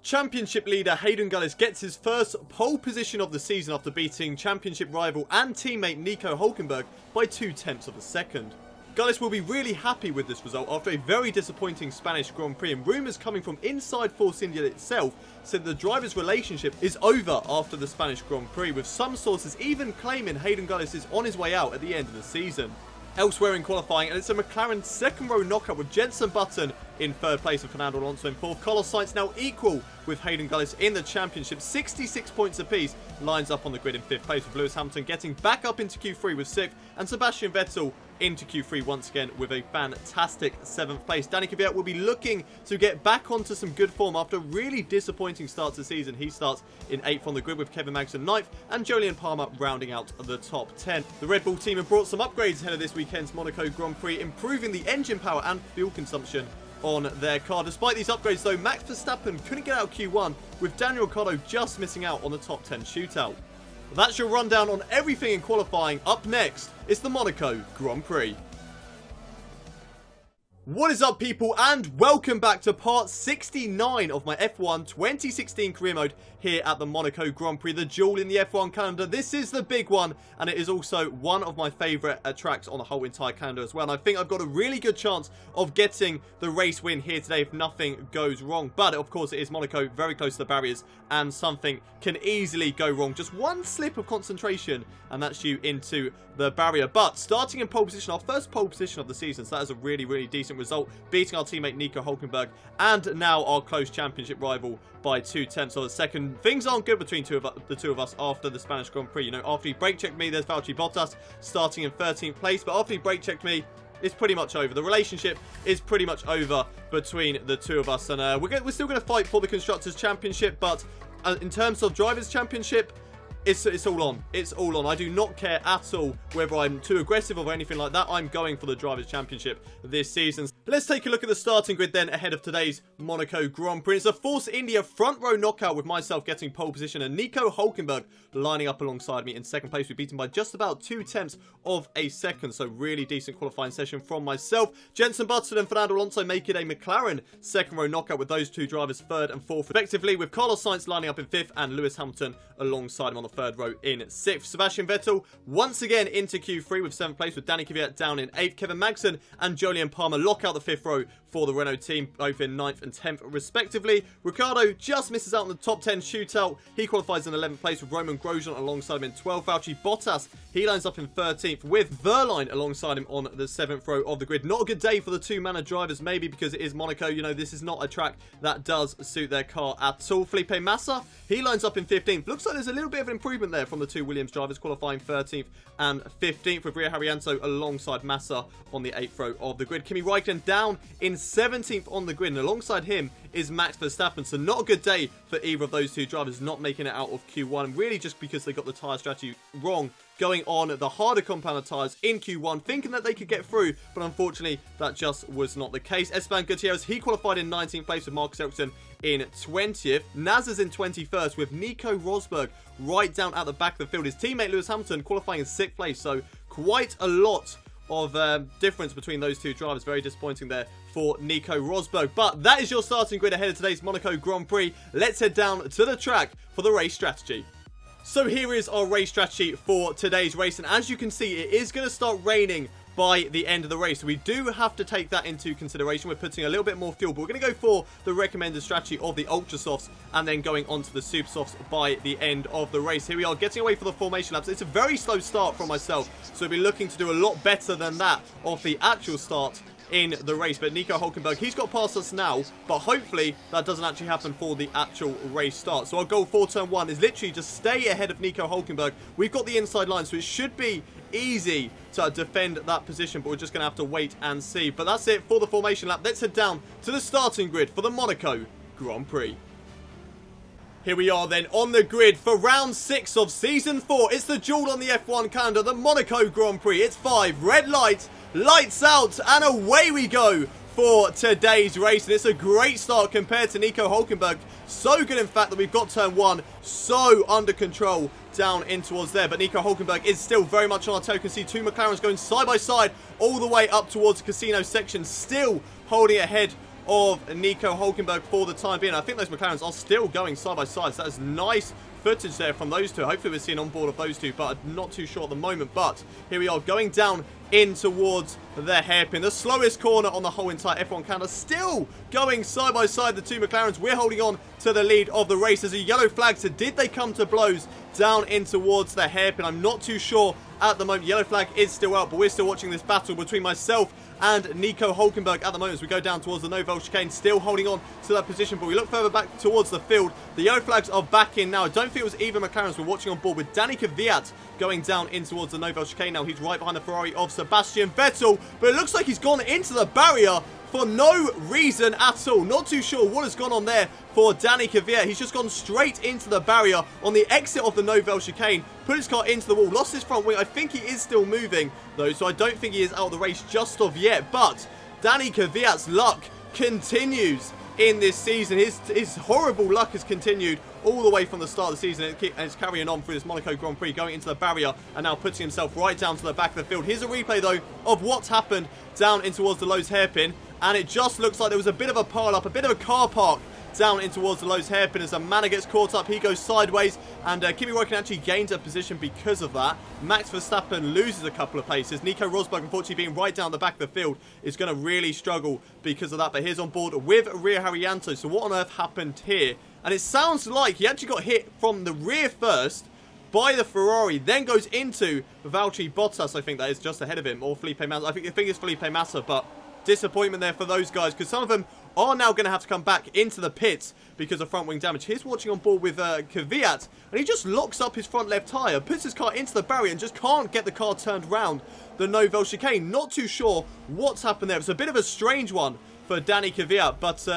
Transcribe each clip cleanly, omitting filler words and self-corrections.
Championship leader Haydon Gullis gets his first pole position of the season after beating championship rival and teammate Nico Hulkenberg by 0.2 of a second. Gullis will be really happy with this result after a very disappointing Spanish Grand Prix, and rumours coming from inside Force India itself said the drivers' relationship is over after the Spanish Grand Prix, with some sources even claiming Haydon Gullis is on his way out at the end of the season. Elsewhere in qualifying, and it's a McLaren second row knockout with Jenson Button in third place and Fernando Alonso in fourth. Carlos Sainz now equal with Haydon Gullis in the championship, 66 points apiece, lines up on the grid in fifth place, with Lewis Hamilton getting back up into Q3 with sixth, and Sebastian Vettel into Q3 once again with a fantastic seventh place. Danny Kvyat will be looking to get back onto some good form after a really disappointing start to the season. He starts in 8th on the grid with Kevin Magnussen 9th and Jolyon Palmer rounding out the top 10. The Red Bull team have brought some upgrades ahead of this weekend's Monaco Grand Prix, improving the engine power and fuel consumption on their car. Despite these upgrades though, Max Verstappen couldn't get out of Q1, with Daniel Ricciardo just missing out on the top 10 shootout. That's your rundown on everything in qualifying. Up next, it's the Monaco Grand Prix. What is up, people, and welcome back to part 69 of my F1 2016 career mode here at the Monaco Grand Prix, the jewel in the F1 calendar. This is the big one, and it is also one of my favourite tracks on the whole entire calendar as well. And I think I've got a really good chance of getting the race win here today if nothing goes wrong. But, of course, it is Monaco, very close to the barriers, and something can easily go wrong. Just one slip of concentration, and that's you into the barrier. But starting in pole position, our first pole position of the season, so that is a really, really decent result, beating our teammate Nico Hulkenberg and now our close championship rival by 0.2 of a second. Things aren't good between the two of us after the Spanish Grand Prix. You know, after he brake checked me, there's Valtteri Bottas starting in 13th place, but after he brake checked me, it's pretty much over. The relationship is pretty much over between the two of us, and we're still going to fight for the Constructors' Championship, but in terms of Drivers' Championship, it's all on. It's all on. I do not care at all whether I'm too aggressive or anything like that. I'm going for the Drivers' Championship this season. Let's take a look at the starting grid then ahead of today's Monaco Grand Prix. It's a Force India front row knockout with myself getting pole position and Nico Hulkenberg lining up alongside me in second place. We beat him by just about 0.2 of a second, so really decent qualifying session from myself. Jenson Button and Fernando Alonso make it a McLaren second row knockout with those two drivers third and fourth respectively, with Carlos Sainz lining up in fifth and Lewis Hamilton alongside him on the third row in sixth. Sebastian Vettel once again into Q3 with seventh place, with Danny Kvyat down in eighth. Kevin Magnussen and Jolyon Palmer lock out the fifth row for the Renault team, both in 9th and 10th respectively. Ricciardo just misses out on the top 10 shootout. He qualifies in 11th place with Roman Grosjean alongside him in 12th. Valtteri Bottas, he lines up in 13th with Verline alongside him on the 7th row of the grid. Not a good day for the two-manner drivers, maybe because it is Monaco. You know, this is not a track that does suit their car at all. Felipe Massa, he lines up in 15th. Looks like there's a little bit of an improvement there from the two Williams drivers, qualifying 13th and 15th, with Rio Haryanto alongside Massa on the 8th row of the grid. Kimi Räikkönen down in 17th on the grid, and alongside him is Max Verstappen. So not a good day for either of those two drivers, not making it out of Q1, really just because they got the tyre strategy wrong, going on the harder compounded tyres in Q1, thinking that they could get through, but unfortunately that just was not the case. Esteban Gutierrez, he qualified in 19th place with Marcus Ericsson in 20th. Nazar's in 21st with Nico Rosberg right down at the back of the field. His teammate Lewis Hamilton qualifying in 6th place, so quite a lot of difference between those two drivers. Very disappointing there for Nico Rosberg. But that is your starting grid ahead of today's Monaco Grand Prix. Let's head down to the track for the race strategy. So here is our race strategy for today's race, and as you can see, it is going to start raining by the end of the race, so we do have to take that into consideration. We're putting a little bit more fuel, but we're going to go for the recommended strategy of the Ultra Softs and then going on to the Super Softs by the end of the race. Here we are getting away for the formation laps. It's a very slow start from myself, so we'll be looking to do a lot better than that off the actual start in the race. But Nico Hulkenberg, he's got past us now, but hopefully that doesn't actually happen for the actual race start. So our goal for turn 1 is literally just stay ahead of Nico Hulkenberg. We've got the inside line, so it should be easy to defend that position, but we're just going to have to wait and see. But that's it for the formation lap. Let's head down to the starting grid for the Monaco Grand Prix. Here we are then on the grid for round 6 of season 4. It's the jewel on the F1 calendar, the Monaco Grand Prix. It's 5 red light, lights out, and away we go for today's race. And it's a great start compared to Nico Hulkenberg. So good, in fact, that we've got turn 1 so under control down in towards there. But Nico Hulkenberg is still very much on our tail. You can see two McLarens going side by side all the way up towards the casino section, still holding ahead of Nico Hulkenberg for the time being. I think those McLarens are still going side by side, so that is nice footage there from those two. Hopefully we're seeing on board of those two, but I'm not too sure at the moment. But here we are going down in towards the hairpin, the slowest corner on the whole entire F1 calendar. Still going side by side, the two McLarens. We're holding on to the lead of the race. There's a yellow flag, so did they come to blows down in towards the hairpin? I'm not too sure at the moment. Yellow flag is still out, but we're still watching this battle between myself and Nico Hulkenberg at the moment as we go down towards the Nouvelle chicane, still holding on to that position. But we look further back towards the field. The yellow flags are back in now. I don't think it was even McLarens we're watching on board, with Danny Kvyat going down in towards the Nouvelle chicane now. He's right behind the Ferrari of Sebastian Vettel, but it looks like he's gone into the barrier for no reason at all. Not too sure what has gone on there for Danny Kvyat. He's just gone straight into the barrier on the exit of the Nouvelle chicane, put his car into the wall, lost his front wing. I think he is still moving though, so I don't think he is out of the race just of yet. But Danny Kvyat's luck continues in this season. His horrible luck has continued all the way from the start of the season, and it's carrying on through this Monaco Grand Prix, going into the barrier and now putting himself right down to the back of the field. Here's a replay though of what's happened down in towards the Lowe's hairpin, and it just looks like there was a bit of a pile up, a bit of a car park down in towards the Lowe's hairpin as a Manor gets caught up. He goes sideways, and Kimi Räikkönen actually gains a position because of that. Max Verstappen loses a couple of places. Nico Rosberg, unfortunately, being right down the back of the field, is going to really struggle because of that. But here's on board with Ria Haryanto. So what on earth happened here? And it sounds like he actually got hit from the rear first by the Ferrari, then goes into Valtteri Bottas, I think that is, just ahead of him, or Felipe Massa. I think it's Felipe Massa, but disappointment there for those guys, because some of them are now going to have to come back into the pits because of front wing damage. Here's watching on board with Kvyat, and he just locks up his front left tyre, puts his car into the barrier, and just can't get the car turned round the Nouvelle chicane. Not too sure what's happened there. It's a bit of a strange one for Danny Kvyat, but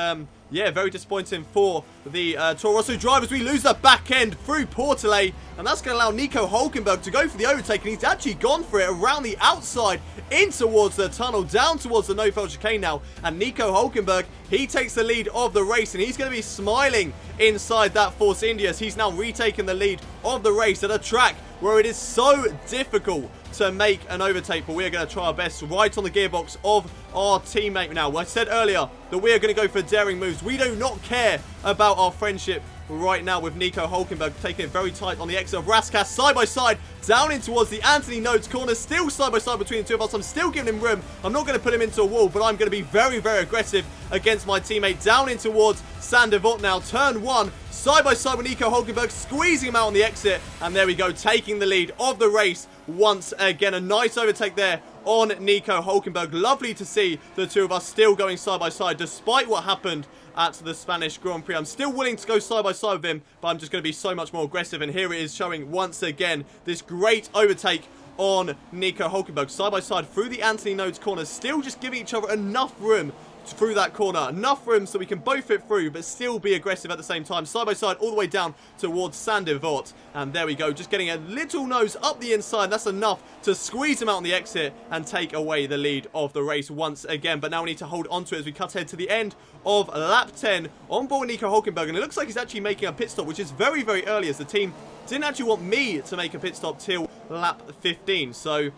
yeah, very disappointing for the Toro Rosso drivers. We lose the back end through Portelay, and that's going to allow Nico Hulkenberg to go for the overtake, and he's actually gone for it around the outside in towards the tunnel, down towards the Nouvelle chicane now. And Nico Hulkenberg, he takes the lead of the race, and he's going to be smiling inside that Force India as he's now retaken the lead of the race at a track where it is so difficult to make an overtake. But we are going to try our best right on the gearbox of our teammate now. I said earlier that we are going to go for daring moves. We do not care about our friendship right now with Nico Hulkenberg, taking it very tight on the exit of Raskas, side by side down in towards the Anthony Notes corner, still side by side between the two of us. I'm still giving him room. I'm not going to put him into a wall, but I'm going to be very, very aggressive against my teammate. Down in towards Sainte Devote now, turn one, side by side with Nico Hulkenberg, squeezing him out on the exit, and there we go, taking the lead of the race once again. A nice overtake there on Nico Hulkenberg. Lovely to see the two of us still going side by side despite what happened at the Spanish Grand Prix. I'm still willing to go side by side with him, but I'm just going to be so much more aggressive. And here it is showing once again this great overtake on Nico Hulkenberg, side by side through the Anthony Nodes corner, still just giving each other enough room through that corner, enough room so we can both fit through but still be aggressive at the same time, side by side all the way down towards Sainte Devote. And there we go, just getting a little nose up the inside. That's enough to squeeze him out on the exit and take away the lead of the race once again. But now we need to hold on to it as we cut ahead to the end of lap 10 on board Nico Hulkenberg, and it looks like he's actually making a pit stop, which is very, very early, as the team didn't actually want me to make a pit stop till lap 15. So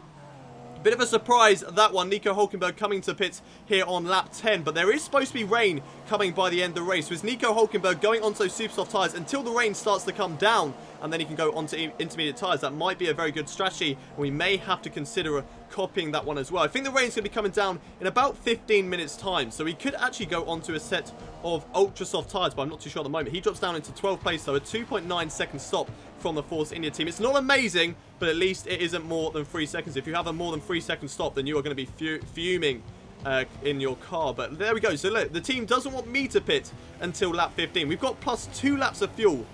bit of a surprise, that one. Nico Hulkenberg coming to pits here on lap 10, but there is supposed to be rain coming by the end of the race. With Nico Hulkenberg going onto those super soft tyres until the rain starts to come down, and then he can go onto intermediate tyres. That might be a very good strategy, and we may have to consider copying that one as well. I think the rain's going to be coming down in about 15 minutes time, so we could actually go onto a set of ultra soft tyres, but I'm not too sure at the moment. He drops down into 12th place, so a 2.9 second stop from the Force India team. It's not amazing, but at least it isn't more than 3 seconds. If you have a more than 3 second stop, then you are going to be fuming in your car. But there we go. So look, the team doesn't want me to pit until lap 15. We've got plus 2 laps of fuel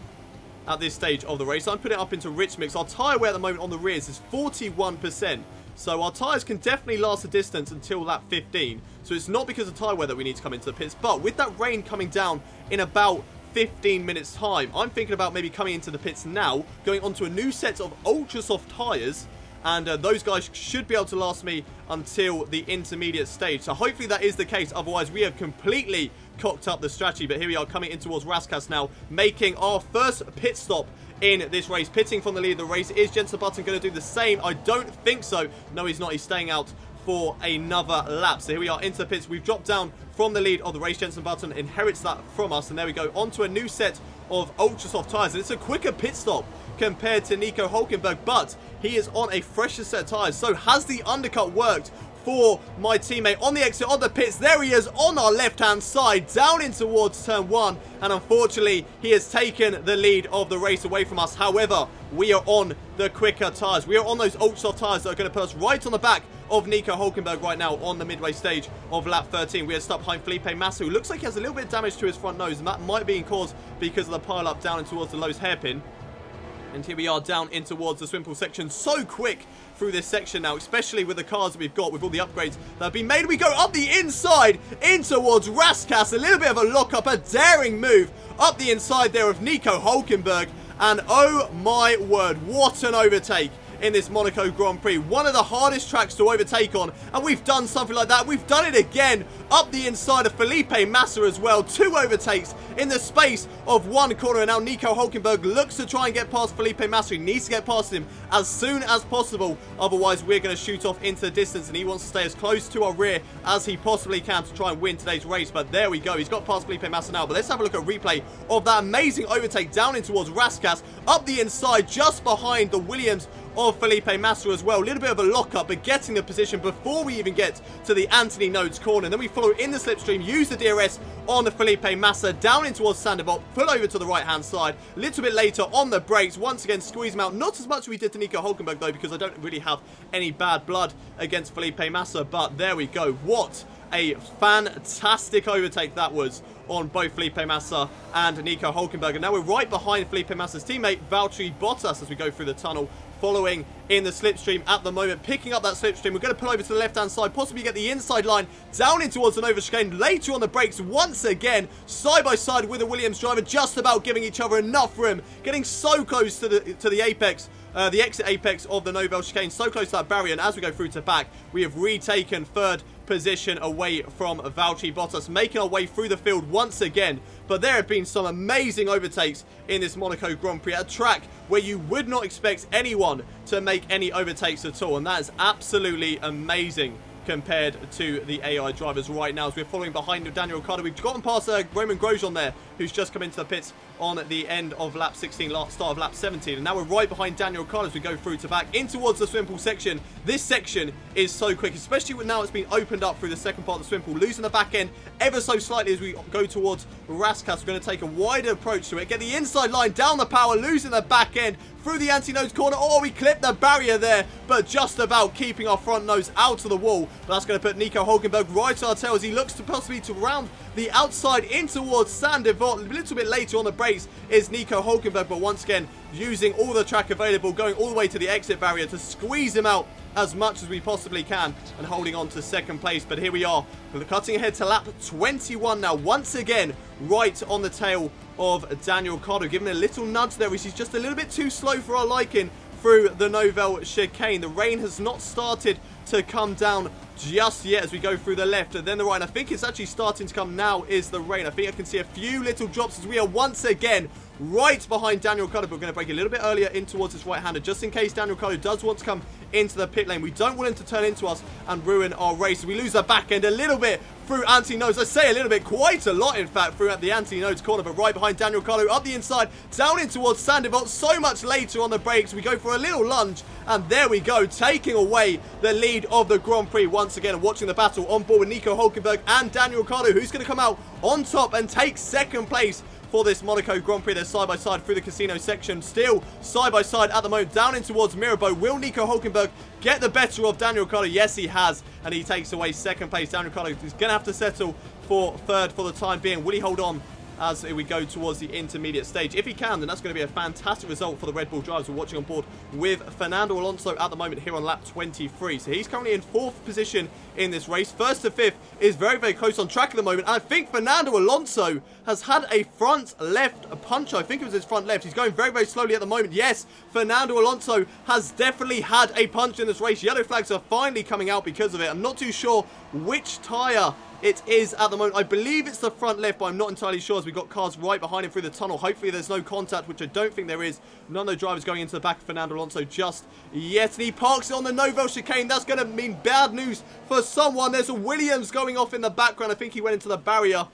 at this stage of the race. I'm putting it up into rich mix. Our tyre wear at the moment on the rears is 41%. So our tyres can definitely last the distance until lap 15. So it's not because of tyre wear that we need to come into the pits. But with that rain coming down in about 15 minutes time, I'm thinking about maybe coming into the pits now, going onto a new set of ultra soft tyres, and those guys should be able to last me until the intermediate stage. So hopefully that is the case, otherwise we have completely cocked up the strategy. But here we are coming in towards Raskas now, making our first pit stop in this race. Pitting from the lead of the race. Is Jenson Button going to do the same? I don't think so. No, he's not. He's staying out for another lap. So here we are into the pits. We've dropped down from the lead of the race. Jenson Button inherits that from us, and there we go, onto a new set of ultra soft tyres, and it's a quicker pit stop compared to Nico Hülkenberg, but he is on a fresher set of tyres. So has the undercut worked for my teammate on the exit of the pits? There he is on our left hand side, down in towards turn 1, and unfortunately he has taken the lead of the race away from us. However, we are on the quicker tyres. We are on those ultra soft tyres that are going to put us right on the back of Nico Hülkenberg right now on the midway stage of lap 13. We are stuck behind Felipe Massa, who looks like he has a little bit of damage to his front nose, and that might be caused because of the pile up down in towards the Lowe's hairpin. And here we are down in towards the swim pool section. So quick through this section now, especially with the cars that we've got, with all the upgrades that have been made. We go up the inside in towards Raskas. A little bit of a lock-up, a daring move up the inside there of Nico Hülkenberg. And oh my word, what an overtake in this Monaco Grand Prix. One of the hardest tracks to overtake on, and we've done something like that. We've done it again up the inside of Felipe Massa as well. 2 overtakes in the space of 1 corner, and now Nico Hülkenberg looks to try and get past Felipe Massa. He needs to get past him as soon as possible, otherwise we're going to shoot off into the distance, and he wants to stay as close to our rear as he possibly can to try and win today's race. But there we go, he's got past Felipe Massa now. But let's have a look at a replay of that amazing overtake down in towards Raskas, up the inside just behind the Williams of Felipe Massa as well. A little bit of a lock-up, but getting the position before we even get to the Anthony Nodes corner. And then we follow in the slipstream, use the DRS on the Felipe Massa, down in towards Sanderbot, pull over to the right-hand side. A little bit later on the brakes, once again squeeze him out. Not as much as we did to Nico Hülkenberg though, because I don't really have any bad blood against Felipe Massa. But there we go. What a fantastic overtake that was on both Felipe Massa and Nico Hülkenberg. And now we're right behind Felipe Massa's teammate, Valtteri Bottas, as we go through the tunnel, following in the slipstream at the moment, picking up that slipstream. We're going to pull over to the left-hand side, possibly get the inside line, down in towards an over chicane. Later on the brakes, once again, side-by-side with the Williams driver, just about giving each other enough room, getting so close to the apex, the exit apex of the Novel chicane, so close to that barrier. And as we go through to back, we have retaken third position away from Valtteri Bottas, making our way through the field once again. But there have been some amazing overtakes in this Monaco Grand Prix, a track where you would not expect anyone to make any overtakes at all, and that is absolutely amazing compared to the AI drivers right now. As we're following behind Daniel Ricciardo, we've gotten past Roman Grosjean there, who's just come into the pits on the end of lap 16, start of lap 17. And now we're right behind Daniel Ricciardo as we go through to back in towards the swim pool section. This section is so quick, especially when now it's been opened up through the second part of the swim pool. Losing the back end ever so slightly as we go towards Raskas. We're going to take a wider approach to it. Get the inside line, down the power, losing the back end through the anti-nose corner. Oh, we clipped the barrier there, but just about keeping our front nose out of the wall. But that's going to put Nico Hülkenberg right on our tail as he looks to possibly to round the outside in towards Sanderbot. A little bit later on the brakes is Nico Hülkenberg, but once again using all the track available, going all the way to the exit barrier to squeeze him out as much as we possibly can and holding on to second place. But here we are, cutting ahead to lap 21 now, once again right on the tail of Daniel Ricciardo, giving a little nudge there, which is just a little bit too slow for our liking through the Novel chicane. The rain has not started to come down just yet as we go through the left and then the right. And I think it's actually starting to come now is the rain. I think I can see a few little drops as we are once again right behind Daniel Ricciardo. But we're going to brake a little bit earlier in towards this right-hander just in case Daniel Ricciardo does want to come into the pit lane. We don't want him to turn into us and ruin our race. We lose the back end a little bit through anti-nose. I say a little bit, quite a lot in fact, through at the anti-nose corner, but right behind Daniel Ricciardo up the inside, down in towards Sanderbot. So much later on the brakes, we go for a little lunge, and there we go, taking away the lead of the Grand Prix once again. And watching the battle on board with Nico Hülkenberg and Daniel Ricciardo, who's going to come out on top and take second place for this Monaco Grand Prix. They're side by side through the casino section, still side by side at the moment, down in towards Mirabeau. Will Nico Hülkenberg get the better of Daniel Ricciardo? Yes, he has, and he takes away second place. Daniel Ricciardo is going to have to settle for third for the time being. Will he hold on as we go towards the intermediate stage? If he can, then that's going to be a fantastic result for the Red Bull drivers. We're watching on board with Fernando Alonso at the moment here on lap 23. So he's currently in 4th position in this race. 1st to 5th is very, very close on track at the moment. And I think Fernando Alonso has had a front left punch. I think it was his front left. He's going very, very slowly at the moment. Yes, Fernando Alonso has definitely had a punch in this race. Yellow flags are finally coming out because of it. I'm not too sure which tyre it is at the moment. I believe it's the front left, but I'm not entirely sure as we've got cars right behind him through the tunnel. Hopefully there's no contact, which I don't think there is. None of the drivers going into the back of Fernando Alonso just yet. And he parks it on the Novel chicane. That's going to mean bad news for someone. There's a Williams going off in the background. I think he went into the barrier.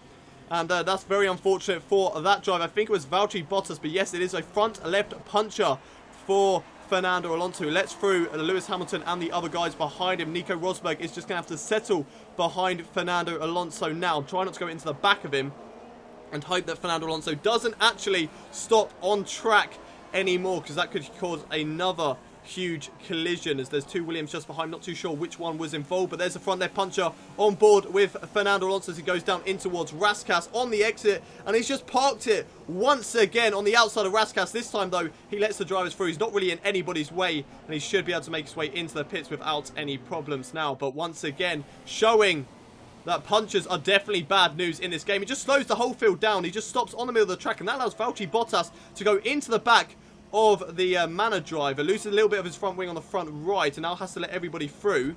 And that's very unfortunate for that drive. I think it was Valtteri Bottas, but yes, it is a front left puncher for Fernando Alonso, who lets through Lewis Hamilton and the other guys behind him. Nico Rosberg is just going to have to settle behind Fernando Alonso now. Try not to go into the back of him and hope that Fernando Alonso doesn't actually stop on track anymore, because that could cause another huge collision as there's two Williams just behind. Not too sure which one was involved, but there's a front left puncher on board with Fernando Alonso as he goes down in towards Raskas on the exit, and he's just parked it once again on the outside of Raskas. This time though, he lets the drivers through. He's not really in anybody's way, and he should be able to make his way into the pits without any problems now. But once again, showing that punchers are definitely bad news in this game. He just slows the whole field down. He just stops on the middle of the track, and that allows Valtteri Bottas to go into the back of the Manor driver, loses a little bit of his front wing on the front right, and now has to let everybody through.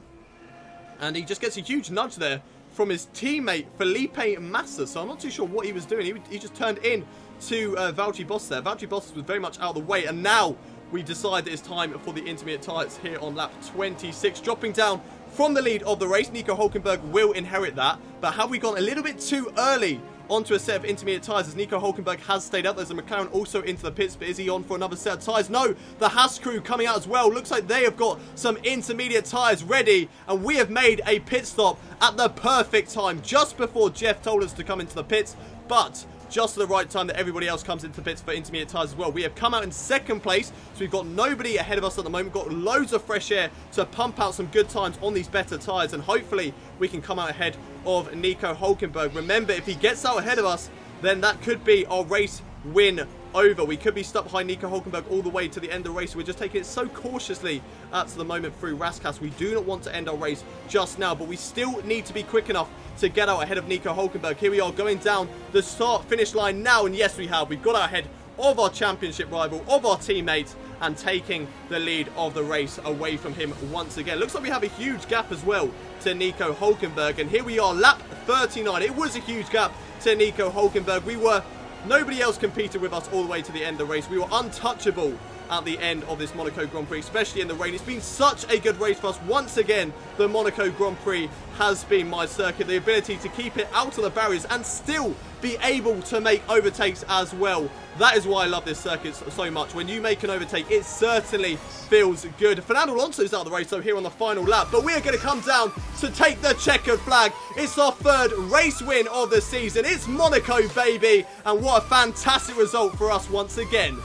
And he just gets a huge nudge there from his teammate Felipe Massa. So I'm not too sure what he was doing. He just turned in to Valtteri Bottas there. Valtteri Bottas was very much out of the way, and now we decide that it's time for the intermediate tyres here on lap 26, dropping down from the lead of the race. Nico Hülkenberg will inherit that, but have we gone a little bit too early onto a set of intermediate tyres, as Nico Hülkenberg has stayed up? There's a McLaren also into the pits, but is he on for another set of tyres? No, the Haas crew coming out as well. Looks like they have got some intermediate tyres ready, and we have made a pit stop at the perfect time, just before Jeff told us to come into the pits, but just at the right time that everybody else comes into the pits for intermediate tyres as well. We have come out in second place, so we've got nobody ahead of us at the moment. We've got loads of fresh air to pump out some good times on these better tyres, and hopefully we can come out ahead of Nico Hülkenberg. Remember, if he gets out ahead of us, then that could be our race win over. We could be stuck behind Nico Hülkenberg all the way to the end of the race. We're just taking it so cautiously at the moment through Raskas. We do not want to end our race just now, but we still need to be quick enough to get out ahead of Nico Hülkenberg. Here we are going down the start-finish line now, and yes, we have. We've got out ahead of our championship rival, of our teammate, and taking the lead of the race away from him once again. Looks like we have a huge gap as well to Nico Hülkenberg, and here we are, lap 39. It was a huge gap to Nico Hülkenberg. Nobody else competed with us all the way to the end of the race. We were untouchable at the end of this Monaco Grand Prix, especially in the rain. It's been such a good race for us. Once again, the Monaco Grand Prix has been my circuit. The ability to keep it out of the barriers and still be able to make overtakes as well. That is why I love this circuit so much. When you make an overtake, it certainly feels good. Fernando Alonso's out of the race, so here on the final lap. But we are going to come down to take the checkered flag. It's our third race win of the season. It's Monaco, baby. And what a fantastic result for us once again.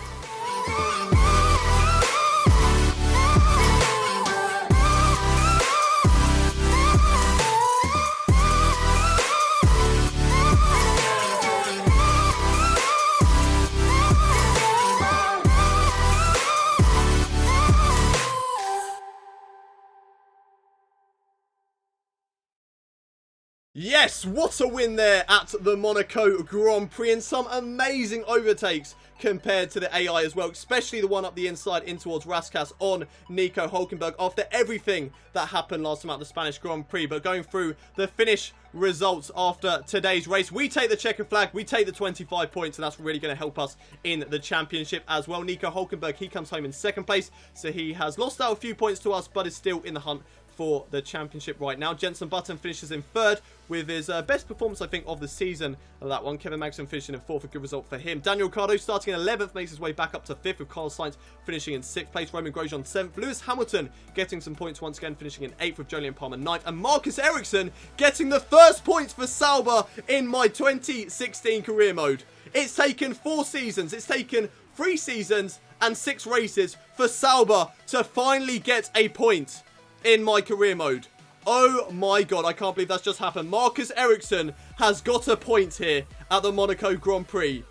Yes, what a win there at the Monaco Grand Prix, and some amazing overtakes compared to the AI as well, especially the one up the inside in towards Raskas on Nico Hülkenberg after everything that happened last time at the Spanish Grand Prix. But going through the finish results after today's race, we take the checkered flag, we take the 25 points, and that's really going to help us in the championship as well. Nico Hülkenberg, he comes home in second place, so he has lost out a few points to us, but is still in the hunt for the championship right now. Jenson Button finishes in third with his best performance, I think, of the season. That one. Kevin Magnussen finishing in fourth, a good result for him. Daniel Ricciardo starting in 11th, makes his way back up to 5th, with Carlos Sainz finishing in 6th place. Roman Grosjean 7th. Lewis Hamilton getting some points once again, finishing in 8th, with Jolyon Palmer 9th. And Marcus Ericsson getting the first points for Sauber in my 2016 career mode. It's taken 4 seasons. It's taken 3 seasons and 6 races for Sauber to finally get a point in my career mode. Oh my god, I can't believe that's just happened. Marcus Ericsson has got a point here at the Monaco Grand Prix.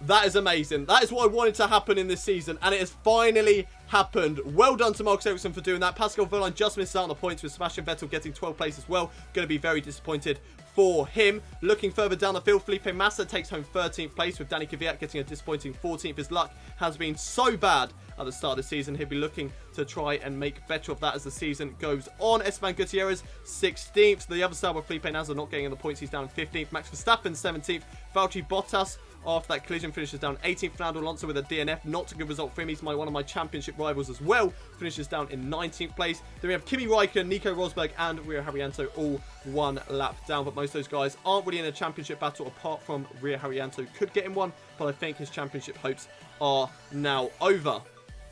That is amazing. That is what I wanted to happen in this season, and it has finally happened. Well done to Marcus Ericsson for doing that. Pascal Wehrlein just missed out on the points with Sebastian Vettel getting 12th place as well. Going to be very disappointed for him. Looking further down the field, Felipe Massa takes home 13th place with Danny Kvyat getting a disappointing 14th. His luck has been so bad at the start of the season. He'll be looking to try and make better of that as the season goes on. Esteban Gutierrez 16th. The other side with Felipe Nasr not getting in the points. He's down 15th. Max Verstappen 17th. Valtteri Bottas after that collision finishes down 18th. Fernando Alonso with a DNF. Not a good result for him. He's one of my championship rivals as well. Finishes down in 19th place. Then we have Kimi Räikkönen, Nico Rosberg and Rio Haryanto all one lap down. But most of those guys aren't really in a championship battle apart from Rio Haryanto. Could get in one, but I think his championship hopes are now over.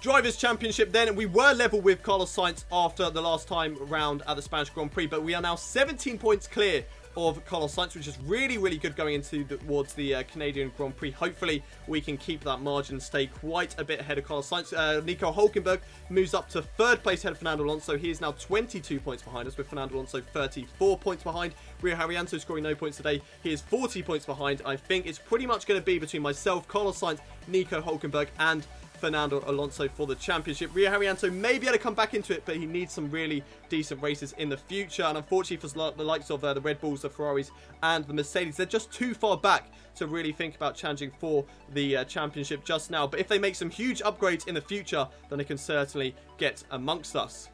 Drivers' Championship then, we were level with Carlos Sainz after the last time round at the Spanish Grand Prix, but we are now 17 points clear of Carlos Sainz, which is really, really good going into towards the Canadian Grand Prix. Hopefully, we can keep that margin and stay quite a bit ahead of Carlos Sainz. Nico Hülkenberg moves up to 3rd place ahead of Fernando Alonso. He is now 22 points behind us, with Fernando Alonso 34 points behind. Rio Haryanto scoring no points today. He is 40 points behind. I think it's pretty much going to be between myself, Carlos Sainz, Nico Hülkenberg, and Fernando Alonso for the championship. Rio Haryanto may be able to come back into it, but he needs some really decent races in the future. And unfortunately for the likes of the Red Bulls, the Ferraris, and the Mercedes, they're just too far back to really think about challenging for the championship just now. But if they make some huge upgrades in the future, then they can certainly get amongst us.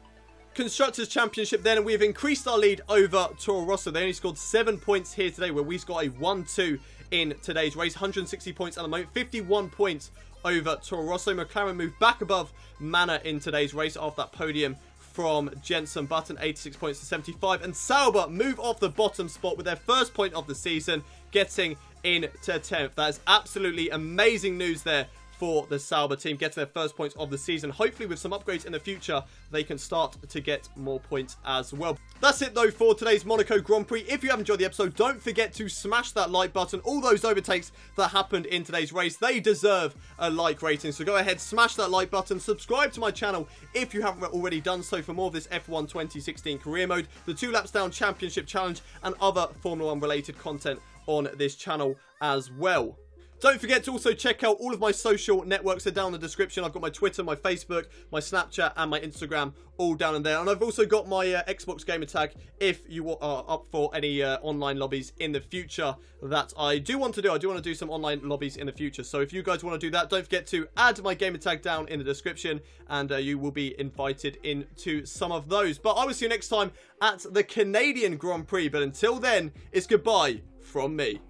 Constructors' Championship then, and we've increased our lead over Toro Rosso. They only scored 7 points here today, where we've got a 1-2 in today's race. 160 points at the moment, 51 points over Toro Rosso. McLaren moved back above Manor in today's race after that podium from Jenson Button, 86 points to 75. And Sauber move off the bottom spot with their first point of the season, getting into 10th. That is absolutely amazing news there for the Sauber team, getting their first points of the season. Hopefully with some upgrades in the future, they can start to get more points as well. That's it though for today's Monaco Grand Prix. If you have enjoyed the episode, don't forget to smash that like button. All those overtakes that happened in today's race, they deserve a like rating. So go ahead, smash that like button. Subscribe to my channel if you haven't already done so for more of this F1 2016 career mode, the 2 laps down championship challenge, and other Formula 1 related content on this channel as well. Don't forget to also check out all of my social networks. They're down in the description. I've got my Twitter, my Facebook, my Snapchat, and my Instagram all down in there. And I've also got my Xbox gamer tag if you are up for any online lobbies in the future that I do want to do. I do want to do some online lobbies in the future. So if you guys want to do that, don't forget to add my gamer tag down in the description, and you will be invited into some of those. But I will see you next time at the Canadian Grand Prix. But until then, it's goodbye from me.